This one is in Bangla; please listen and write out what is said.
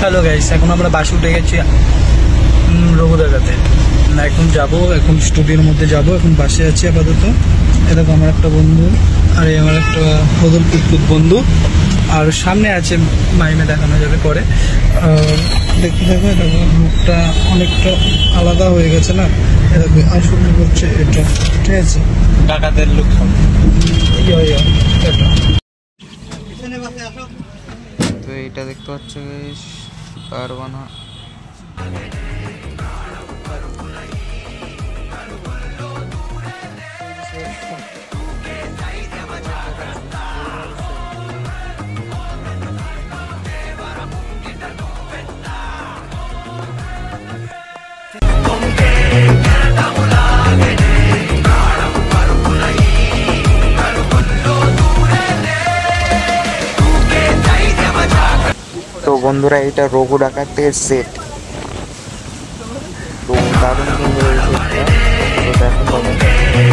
হ্যালো গাইস, এখন আমরা বাসে উঠে গেছি রঘু দেখাতে। এখন যাবো, এখন স্টুডিওর মধ্যে যাব। এখন বাসে আছি আপাতত। এরকম আমার একটা বন্ধু, আর এই আমার একটা বদল কুতকুত বন্ধু, আর সামনে আছে মাইমে, দেখানো যাবে পরে। দেখতে থাকো, এরকম মুখটা অনেকটা আলাদা হয়ে গেছে না, এরকম আসলে হচ্ছে এটা, ঠিক আছে? ডাকাতের লুক তো এটা দেখতে পাচ্ছ কারবানা। তো বন্ধুরা, এটা রঘু ডাকাতের সেট। তো দারুণ সুন্দর এই সেটটা, তো দেখো।